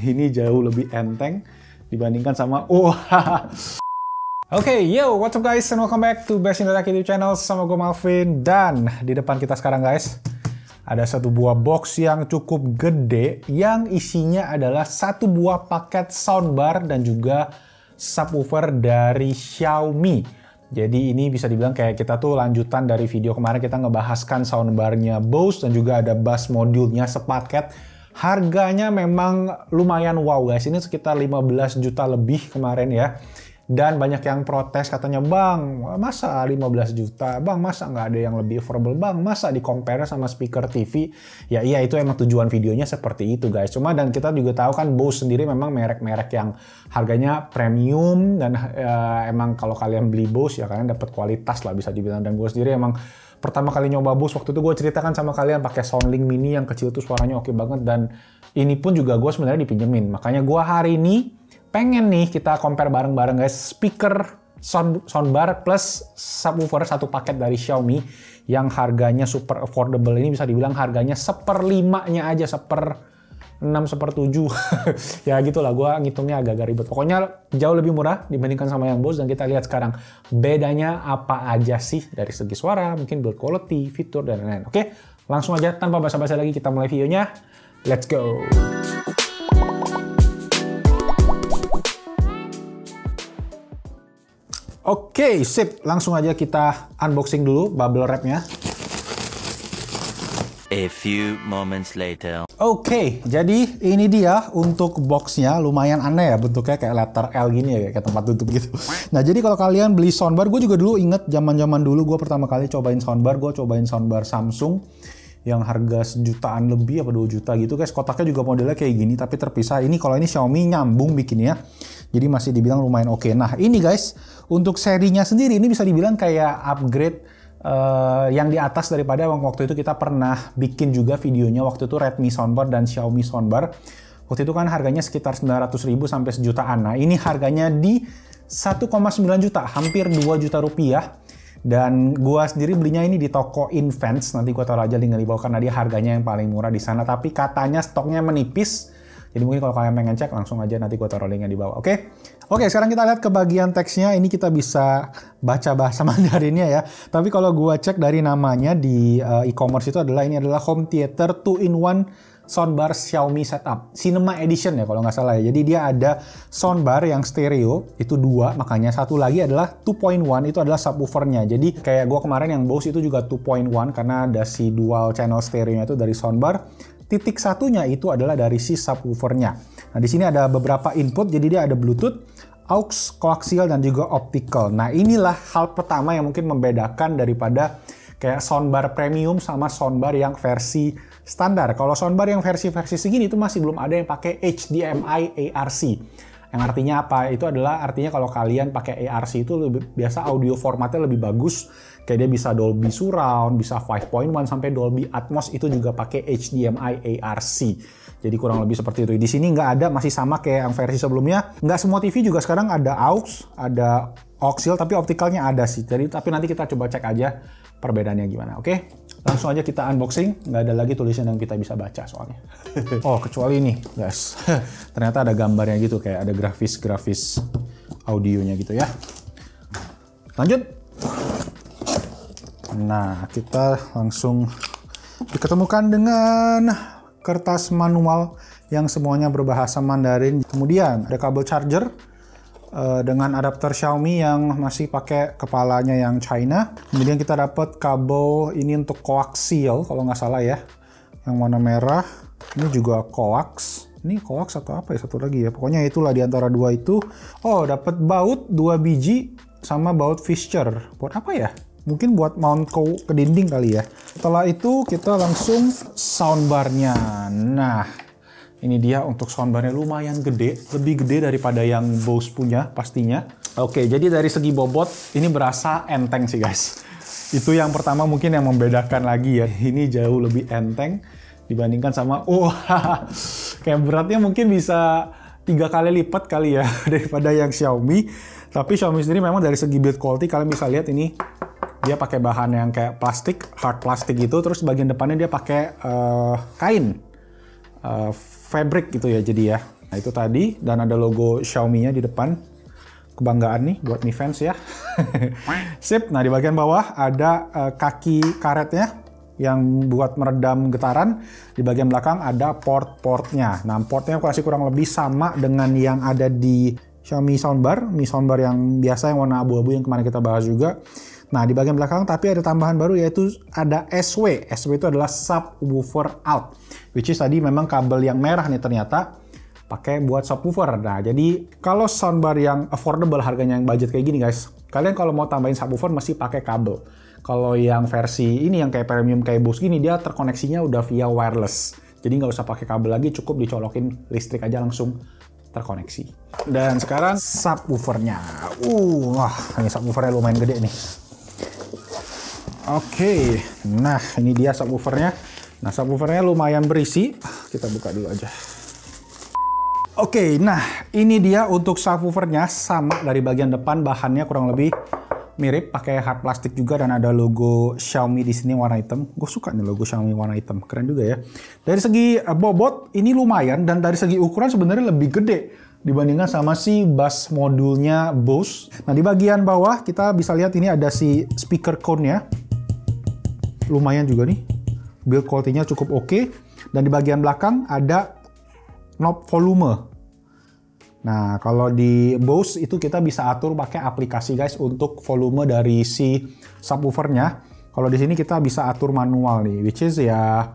ini jauh lebih enteng dibandingkan sama Oke, yo, what's up guys, and welcome back to Best in the Tech YouTube channel sama gue Malvin. Dan di depan kita sekarang guys, ada satu buah box yang cukup gede yang isinya adalah satu buah paket soundbar dan juga subwoofer dari Xiaomi. Jadi ini bisa dibilang kayak kita tuh lanjutan dari video kemarin kita ngebahaskan soundbarnya Bose dan juga ada bass modulnya sepaket. Harganya memang lumayan wow guys, ini sekitar 15 juta lebih kemarin ya. Dan banyak yang protes katanya, bang masa 15 juta, bang masa nggak ada yang lebih affordable, bang masa di compare sama speaker TV. Ya iya, itu emang tujuan videonya seperti itu guys. Cuma dan kita juga tahu kan Bose sendiri memang merek-merek yang harganya premium. Dan emang kalau kalian beli Bose ya kalian dapat kualitas lah bisa dibilang. Dan gue sendiri emang pertama kali nyoba Bose waktu itu gue ceritakan sama kalian pakai Soundlink Mini yang kecil tuh suaranya oke banget. Dan ini pun juga gue sebenarnya dipinjemin. Makanya gue hari ini pengen nih kita compare bareng-bareng guys, speaker soundbar plus subwoofer satu paket dari Xiaomi yang harganya super affordable. Ini bisa dibilang harganya 1/5-nya aja, 1/6, 1/7. Ya gitulah, gue ngitungnya agak-agak ribet. Pokoknya jauh lebih murah dibandingkan sama yang Bose. Dan kita lihat sekarang bedanya apa aja sih dari segi suara, mungkin build quality, fitur, dan lain-lain. Oke, langsung aja tanpa basa-basi lagi kita mulai videonya. Let's go! Oke, sip. Langsung aja kita unboxing dulu bubble wrap-nya. A few moments later. Oke, jadi ini dia untuk boxnya. Lumayan aneh ya bentuknya, kayak letter L gini ya, kayak tempat tutup gitu. Nah, jadi kalau kalian beli soundbar, gue juga dulu inget zaman-zaman dulu gue pertama kali cobain soundbar, gue cobain soundbar Samsung yang harga sejutaan lebih apa 2 juta gitu guys. Kotaknya juga modelnya kayak gini tapi terpisah. Ini kalau ini Xiaomi nyambung bikinnya. Jadi masih dibilang lumayan oke. Nah ini guys, untuk serinya sendiri ini bisa dibilang kayak upgrade yang di atas daripada waktu itu kita pernah bikin juga videonya. Waktu itu Redmi soundbar dan Xiaomi soundbar. Waktu itu kan harganya sekitar 900.000 sampai sejutaan. Nah ini harganya di 1,9 juta, hampir 2 juta rupiah. Dan gua sendiri belinya ini di toko Invents. Nanti gua taruh aja link di bawah karena dia harganya yang paling murah di sana. Tapi katanya stoknya menipis. Jadi mungkin kalau kalian pengen cek langsung aja, nanti gue taruh linknya di bawah. Oke, sekarang kita lihat ke bagian teksnya. Ini kita bisa baca bahasa Mandarinnya ya. Tapi kalau gue cek dari namanya di e-commerce itu ini adalah Home Theater 2-in-1 soundbar Xiaomi Setup Cinema Edition ya kalau nggak salah ya. Jadi dia ada soundbar yang stereo itu 2, makanya satu lagi adalah 2.1 itu adalah subwoofernya. Jadi kayak gue kemarin yang Bose itu juga 2.1 karena ada si dual channel stereonya itu dari soundbar. Titik satunya itu adalah dari si subwoofernya. Nah di sini ada beberapa input, jadi dia ada Bluetooth, aux, koaksial, dan juga optical. Nah inilah hal pertama yang mungkin membedakan daripada kayak soundbar premium sama soundbar yang versi standar. Kalau soundbar yang versi segini itu masih belum ada yang pakai HDMI ARC. Yang artinya apa? Itu adalah artinya kalau kalian pakai ARC itu biasa audio formatnya lebih bagus. Kayak dia bisa Dolby Surround, bisa 5.1 sampai Dolby Atmos, itu juga pakai HDMI ARC. Jadi kurang lebih seperti itu. Di sini nggak ada, masih sama kayak yang versi sebelumnya. Nggak semua TV juga sekarang ada aux, ada auxil, tapi optikalnya ada sih. Jadi tapi nanti kita coba cek aja perbedaannya gimana. Oke, langsung aja kita unboxing. Nggak ada lagi tulisan yang kita bisa baca soalnya. Oh, kecuali ini guys. Ternyata ada gambarnya gitu, kayak ada grafis audionya gitu ya. Lanjut. Nah, kita langsung diketemukan dengan kertas manual yang semuanya berbahasa Mandarin. Kemudian ada kabel charger dengan adapter Xiaomi yang masih pakai kepalanya yang China. Kemudian kita dapat kabel ini untuk koaksial kalau nggak salah ya, yang warna merah. Ini juga coax. Ini coax atau apa ya, satu lagi ya. Pokoknya itulah di antara dua itu. Oh, dapat baut 2 biji sama baut fixture. Buat apa ya? Mungkin buat mount ke dinding kali ya. Setelah itu kita langsung soundbarnya. Nah, ini dia untuk soundbarnya, lumayan gede. Lebih gede daripada yang Bose punya pastinya. Oke, jadi dari segi bobot ini berasa enteng sih guys. Itu yang pertama mungkin yang membedakan lagi ya. Ini jauh lebih enteng dibandingkan sama kayak beratnya mungkin bisa 3 kali lipat kali ya daripada yang Xiaomi. Tapi Xiaomi sendiri memang dari segi build quality kalian bisa lihat ini dia pakai bahan yang kayak plastik, hard plastik gitu, terus bagian depannya dia pakai kain, fabric gitu ya jadi ya. Nah itu tadi, dan ada logo Xiaomi-nya di depan. Kebanggaan nih buat Mi fans ya. Sip, nah di bagian bawah ada kaki karetnya yang buat meredam getaran. Di bagian belakang ada port-portnya. Nah portnya aku kasih kurang lebih sama dengan yang ada di Xiaomi soundbar. Mi soundbar yang biasa yang warna abu-abu yang kemarin kita bahas juga. Nah di bagian belakang tapi ada tambahan baru yaitu ada SW. SW itu adalah subwoofer out. Which is tadi memang kabel yang merah nih ternyata pakai buat subwoofer. Nah, jadi kalau soundbar yang affordable harganya yang budget kayak gini guys, kalian kalau mau tambahin subwoofer mesti pakai kabel. Kalau yang versi ini yang kayak premium kayak Bose gini, dia terkoneksinya udah via wireless. Jadi nggak usah pakai kabel lagi, cukup dicolokin listrik aja langsung terkoneksi. Dan sekarang subwoofernya. Wah, ini subwoofernya lumayan gede nih. Oke, nah ini dia subwoofernya. Nah, subwoofernya lumayan berisi. Kita buka dulu aja. Oke, nah ini dia untuk subwoofernya, sama dari bagian depan bahannya kurang lebih mirip, pakai hard plastik juga dan ada logo Xiaomi di sini warna hitam. Gue suka nih logo Xiaomi warna hitam, keren juga ya. Dari segi bobot ini lumayan dan dari segi ukuran sebenarnya lebih gede dibandingkan sama si bass modulnya Bose. Nah di bagian bawah kita bisa lihat ini ada si speaker cone-nya, lumayan juga nih, build quality-nya cukup oke. Dan di bagian belakang ada knob volume. Nah, kalau di Bose itu kita bisa atur pakai aplikasi guys untuk volume dari si subwoofernya. Kalau di sini kita bisa atur manual nih, which is ya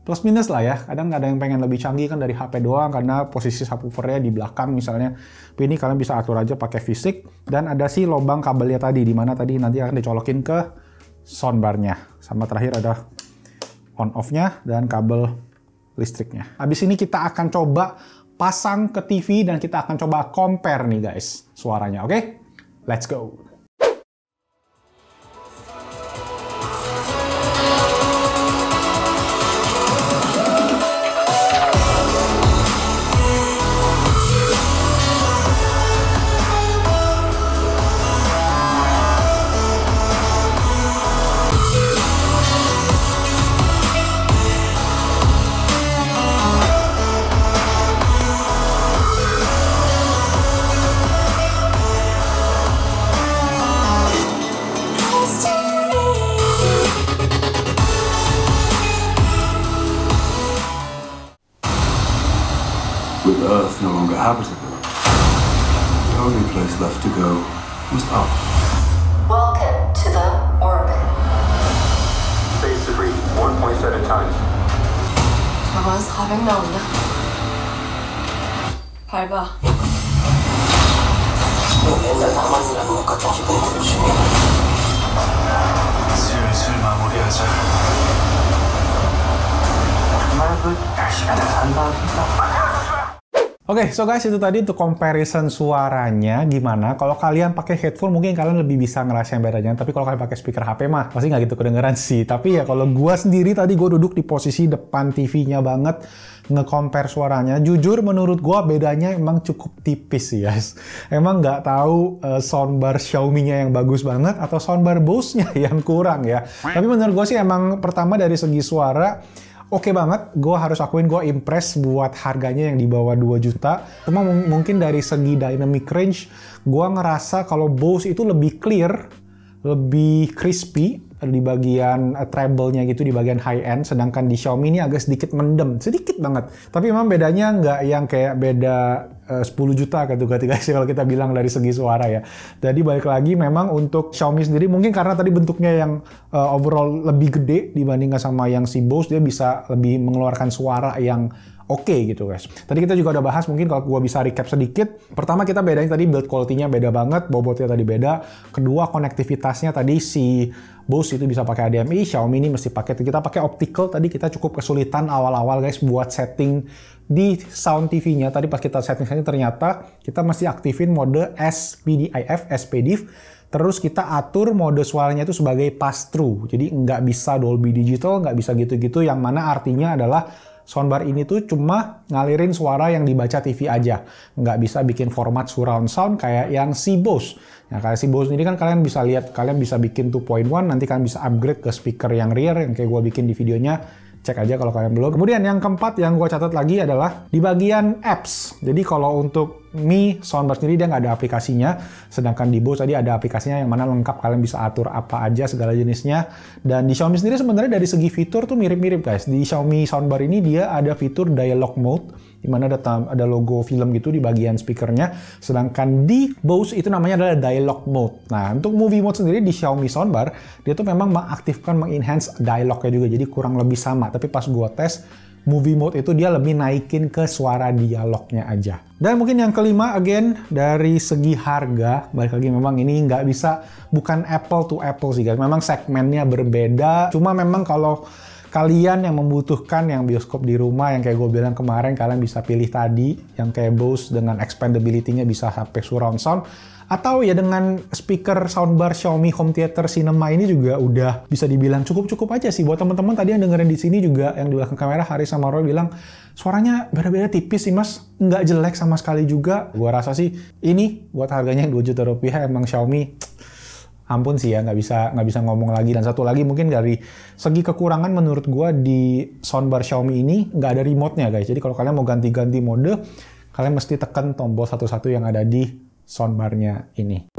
plus minus lah ya. Kadang ada yang pengen lebih canggih kan dari HP doang karena posisi subwoofernya di belakang misalnya. Tapi ini kalian bisa atur aja pakai fisik. Dan ada si lubang kabelnya tadi, di mana tadi nanti akan dicolokin ke soundbarnya. Sama terakhir ada on off-nya dan kabel listriknya. Habis ini kita akan coba pasang ke TV dan kita akan coba compare nih guys suaranya, oke? Let's go! With Earth no longer habitable, the only place left to go was up. Welcome to the orbit. Phase degree 1.7 times. 저건 400 나온다. 밟아. 맨날 나만 일하는 것 같은 기분이 들지. 슬슬 마무리하자. 정말 시간을 산다. Oke, so guys itu tadi untuk comparison suaranya gimana. Kalau kalian pakai headphone mungkin kalian lebih bisa ngerasain bedanya. Tapi kalau kalian pakai speaker HP mah pasti nggak gitu kedengeran sih. Tapi ya kalau gua sendiri tadi gua duduk di posisi depan TV-nya banget nge-compare suaranya. Jujur menurut gua bedanya emang cukup tipis sih guys. Emang nggak tahu soundbar Xiaomi-nya yang bagus banget atau soundbar Bose-nya yang kurang ya. Tapi menurut gua sih emang pertama dari segi suara oke banget, gue harus akuin gue impress buat harganya yang di bawah 2 juta. Cuma mungkin dari segi dynamic range, gue ngerasa kalau Bose itu lebih clear, lebih crispy di bagian treble-nya gitu, di bagian high end. Sedangkan di Xiaomi ini agak sedikit mendem, sedikit banget. Tapi memang bedanya nggak yang kayak beda 10 juta gitu guys kalau kita bilang dari segi suara ya. Jadi balik lagi memang untuk Xiaomi sendiri mungkin karena tadi bentuknya yang overall lebih gede dibandingkan sama yang si Bose, dia bisa lebih mengeluarkan suara yang oke gitu guys. Tadi kita juga udah bahas, mungkin kalau gua bisa recap sedikit. Pertama kita bedain tadi build quality-nya beda banget, bobotnya tadi beda. Kedua konektivitasnya tadi si Bose itu bisa pakai HDMI, Xiaomi ini mesti pakai, kita pakai optical. Tadi kita cukup kesulitan awal-awal guys buat setting di sound TV-nya. Tadi pas kita setting ternyata kita mesti aktifin mode SPDIF, SPDIF. Terus kita atur mode suaranya itu sebagai pass-through. Jadi nggak bisa Dolby Digital, nggak bisa gitu-gitu. Yang mana artinya adalah soundbar ini tuh cuma ngalirin suara yang dibaca TV aja. Nggak bisa bikin format surround sound kayak yang si Bose. Nah, kayak si Bose ini kan kalian bisa lihat, kalian bisa bikin 2.1, nanti kalian bisa upgrade ke speaker yang rear, yang kayak gue bikin di videonya Cek aja kalau kalian belum. Kemudian yang keempat yang gue catat lagi adalah di bagian apps. Jadi kalau untuk Mi soundbar sendiri dia nggak ada aplikasinya, sedangkan di Bose tadi ada aplikasinya yang mana lengkap, kalian bisa atur apa aja segala jenisnya. Dan di Xiaomi sendiri sebenarnya dari segi fitur tuh mirip-mirip guys. Di Xiaomi soundbar ini dia ada fitur dialog mode, di mana ada logo film gitu di bagian speakernya, sedangkan di Bose itu namanya adalah dialog mode. Nah, untuk movie mode sendiri di Xiaomi soundbar dia tuh memang mengaktifkan, mengenhance dialognya juga, jadi kurang lebih sama. Tapi pas gua tes movie mode itu dia lebih naikin ke suara dialognya aja. Dan mungkin yang kelima, again, dari segi harga, balik lagi memang ini nggak bisa, bukan apple to apple sih guys. Memang segmennya berbeda, cuma memang kalau kalian yang membutuhkan yang bioskop di rumah, yang kayak gue bilang kemarin, kalian bisa pilih tadi, yang kayak Bose dengan expandability-nya bisa sampai surround sound. Atau ya dengan speaker soundbar Xiaomi Home Theater Cinema ini juga udah bisa dibilang cukup-cukup aja sih. Buat teman-teman tadi yang dengerin di sini juga, yang di belakang kamera Haris sama Roy bilang, suaranya beda-beda tipis sih mas, nggak jelek sama sekali juga. Gua rasa sih ini buat harganya 2 juta rupiah emang Xiaomi, ampun sih ya, nggak bisa ngomong lagi. Dan satu lagi mungkin dari segi kekurangan menurut gua di soundbar Xiaomi ini nggak ada remote-nya guys. Jadi kalau kalian mau ganti-ganti mode, kalian mesti tekan tombol satu-satu yang ada di soundbarnya ini.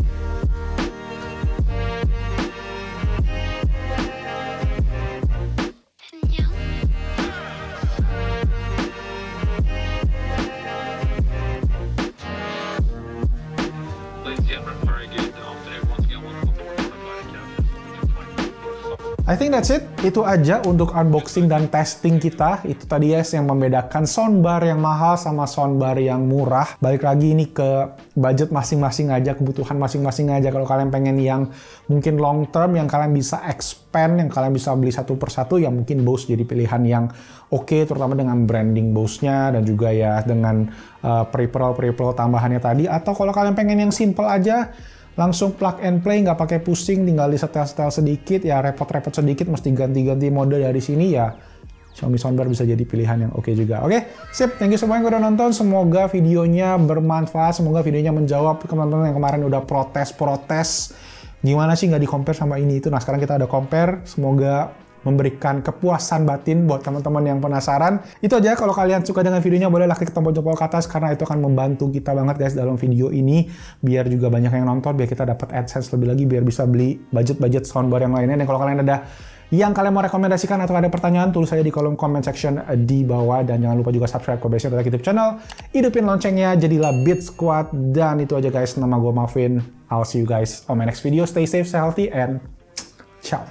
I think that's it. Itu aja untuk unboxing dan testing kita. Itu tadi ya yang membedakan soundbar yang mahal sama soundbar yang murah. Balik lagi ini ke budget masing-masing aja, kebutuhan masing-masing aja. Kalau kalian pengen yang mungkin long term, yang kalian bisa expand, yang kalian bisa beli satu persatu, ya mungkin Bose jadi pilihan yang oke, terutama dengan branding Bose-nya dan juga ya dengan peripheral tambahannya tadi. Atau kalau kalian pengen yang simple aja, langsung plug and play, nggak pakai pusing, tinggal di setel-setel sedikit, ya repot-repot sedikit, mesti ganti-ganti mode dari sini, ya Xiaomi soundbar bisa jadi pilihan yang oke juga. Oke, sip, thank you semua yang udah nonton, semoga videonya bermanfaat, semoga videonya menjawab teman-teman yang kemarin udah protes, gimana sih nggak di-compare sama ini itu. Nah sekarang kita ada compare, semoga memberikan kepuasan batin buat teman-teman yang penasaran. Itu aja, kalau kalian suka dengan videonya bolehlah klik tombol jempol ke atas, karena itu akan membantu kita banget guys dalam video ini, biar juga banyak yang nonton, biar kita dapat AdSense lebih lagi, biar bisa beli budget soundbar yang lainnya. Dan kalau kalian ada yang kalian mau rekomendasikan atau ada pertanyaan, tulis saja di kolom comment section di bawah, dan jangan lupa juga subscribe ke Basic Tech YouTube channel, hidupin loncengnya, jadilah Beat Squad. Dan itu aja guys, nama gue Marvin, I'll see you guys on my next video, stay safe, stay healthy, and ciao.